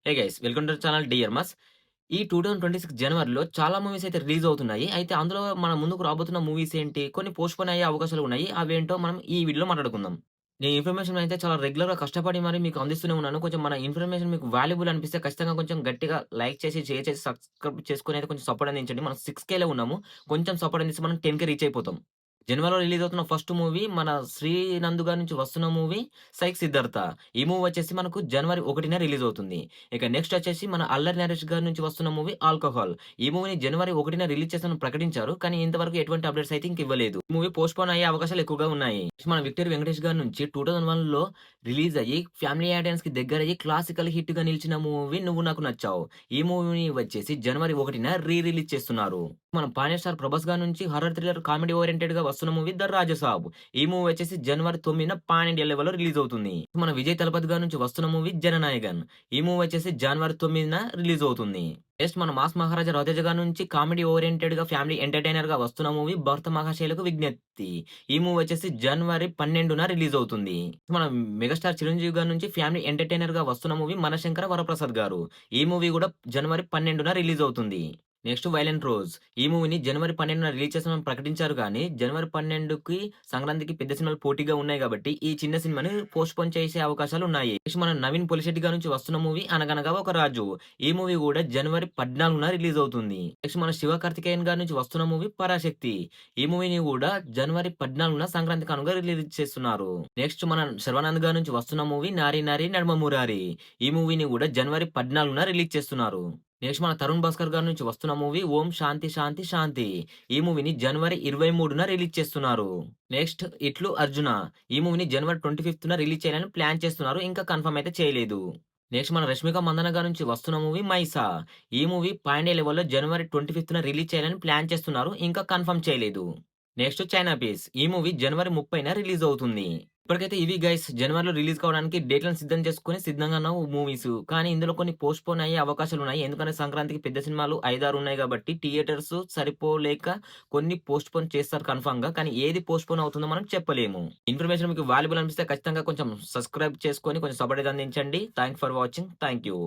Hey guys welcome to channel డియర్మస్. ఈ 2026 జనవరిలో చాలా మూవీస్ అయితే రిలీజ్ అవుతున్నాయి. అయితే అందులో మన ముందుకు రాబోతున్న మూవీస్ ఏంటి? కొన్ని పోస్ట్‌పోన్ అయ్యే అవకాశాలు ఉన్నాయి. అవేంటో మనం ఈ వీడియోలో మాట్లాడుకుందాం. నేను ఇన్ఫర్మేషన్ అయితే చాలా రెగ్యులర్‌గా కష్టపడి మరి మీకు అందిస్తూనే ఉన్నాను. కొంచెం మన ఇన్ఫర్మేషన్ మీకు వాల్యుబుల్ అనిపిస్తే ఖచ్చితంగా కొంచెం గట్టిగా లైక్ చేసి, షేర్ చేసి, సబ్స్క్రైబ్ చేసుకొని అయితే కొంచెం సపోర్ట్ అందించండి. మనం 6K‌లో ఉన్నాము. కొంచెం సపోర్ట్ అందిస్తే మనం 10K రీచ్ అయిపోతాం. జనవరిలో రిలీజ్ అవుతున్న ఫస్ట్ మూవీ మన 'శ్రీనందు' గారి నుంచి వస్తున్న మూవీ 'సైక్ సిద్ధార్థ'. ఈ మూవీ వచ్చేసి మనకు జనవరి 1న రిలీజ్ అవుతుంది. ఇక నెక్స్ట్ వచ్చేసి మన 'అల్లరి నరేష్' గారి నుంచి వస్తున్న మూవీ 'ఆల్కహాల్'. ఈ మూవీని జనవరి 1న రిలీజ్ చేస్తామని ప్రకటించారు. కానీ ఇంతవరకు ఎటువంటి అప్డేట్స్ అయితే ఇంక ఇవ్వలేదు. ఈ మూవీ పోస్ట్‌పోన్ అయ్యే అవకాశాలు ఎక్కువగా ఉన్నాయి. మన 'విక్టరీ వెంకటేష్' గారి నుంచి 2001లో రిలీజ్ అయ్యి ఫ్యామిలీ ఆడియన్స్‌కి దగ్గరయ్యి క్లాసికల్ హిట్‌గా నిలిచిన మూవీ 'నువ్వు నాకు నచ్చావు'. ఈ మూవీని వచ్చేసి జనవరి 1న రిలీజ్ చేస్తున్నారు. మన పాన్ స్టార్ 'ప్రభాస్' గారి నుంచి హారర్ థ్రిల్లర్ కామెడీ ఓరియెంటెడ్‌గా వస్తున్న మూవీ 'ద రాజసాబ్'. ఈ మూవీ వచ్చేసి జనవరి 9న పాన్ ఇండియా లెవెల్‌లో రిలీజ్ అవుతుంది. మన విజయ్ తలపతి గారి నుంచి వస్తున్న మూవీ 'జననాయకన్'. ఈ మూవీ వచ్చేసి జనవరి 9న రిలీజ్ అవుతుంది. నెక్స్ట్ మన 'మాస్ మహారాజా రవితేజ' గారి నుంచి కామెడీ ఓరియెంటెడ్‌గా ఫ్యామిలీ ఎంటర్‌టైనర్‌గా వస్తున్న మూవీ 'భరత మహాశైలకు విజ్ఞప్తి'. ఈ మూవీ వచ్చేసి జనవరి 12న రిలీజ్ అవుతుంది. మన మెగాస్టార్ చిరంజీవి గారి నుంచి ఫ్యామిలీ ఎంటర్‌టైనర్‌గా వస్తున్న మూవీ 'మనశంకర వరప్రసాద్' గారు. ఈ మూవీ కూడా జనవరి 12న రిలీజ్ అవుతుంది. Next 'violent rose'. ఈ మూవీని జనవరి 12న రిలీజ్ చేస్తామని ప్రకటించారు గానీ, జనవరి 12కి సంక్రాంతికి పెద్ద సినిమాలు పోటీగా ఉన్నాయి గాబట్టి, ఈ చిన్న సినిమాని పోస్ట్‌పోన్ చేసే అవకాశాలున్నాయి. నెక్స్ట్ మన 'నవీన్ పొలిశెట్టి' గారి నుంచి వస్తున్న మూవీ 'అనగనగా ఒక రాజు'. ఈ మూవీ గూడా జనవరి 14న రిలీజ్ అవుతుంది. నెక్స్ట్ మన 'శివ కార్తికేయన్' గారి నుంచి వస్తున్న మూవీ 'పరాశక్తి'. ఈ మూవీని గూడా జనవరి 14న సంక్రాంతి కానుకగా రిలీజ్ చేస్తున్నారు. నెక్స్ట్ మన 'శర్వానంద్' గారి నుంచి వస్తున్న మూవీ 'నారి నారి నడుమ మురారి'. ఈ మూవీని గూడా జనవరి 14న రిలీజ్ చేస్తున్నారు. నెక్స్ట్ మన 'తరుణ్ భాస్కర్' గారి నుంచి వస్తున్న మూవీ 'ఓం శాంతి శాంతి శాంతి'. ఈ మూవీని జనవరి 23న రిలీజ్ చేస్తున్నారు. నెక్స్ట్ 'ఇట్లు అర్జున'. ఈ మూవీని జనవరి 25న రిలీజ్ చేయాలని ప్లాన్ చేస్తున్నారు. ఇంకా కన్ఫర్మ్ అయితే చేయలేదు. నెక్స్ట్ మన 'రష్మిక మందన్న' గారి నుంచి వస్తున్న మూవీ 'మైసా'. ఈ మూవీ పాన్ ఇండియా లెవెల్‌లో జనవరి 25న రిలీజ్ చేయాలని ప్లాన్ చేస్తున్నారు. ఇంకా కన్ఫర్మ్ చేయలేదు. Next 'China piece'. ఈ మూవీ జనవరి 30న రిలీజ్ అవుతుంది. ఇప్పటికైతే ఇవి గైస్ జనవరిలో రిలీజ్ కావడానికి డేట్‌లను సిద్ధం చేసుకొని సిద్ధంగా ఉన్న మూవీస్. కానీ ఇందులో కొన్ని పోస్ట్‌పోన్ అయ్యే అవకాశాలున్నాయి. ఎందుకంటే సంక్రాంతికి పెద్ద సినిమాలు 5, 6 ఉన్నాయి కాబట్టి థియేటర్స్ సరిపోలేక కొన్ని పోస్ట్‌పోన్ చేస్తారు కన్ఫర్మ్‌గా. కానీ ఏది పోస్ట్‌పోన్ అవుతుందో మనం చెప్పలేము. ఇన్ఫర్మేషన్ మీకు వాల్యుబుల్ అనిపిస్తే ఖచ్చితంగా కొంచెం సబ్స్క్రైబ్ చేసుకొని కొంచెం సపోర్ట్ అయితే అందించండి. Thanks for watching. Thank you.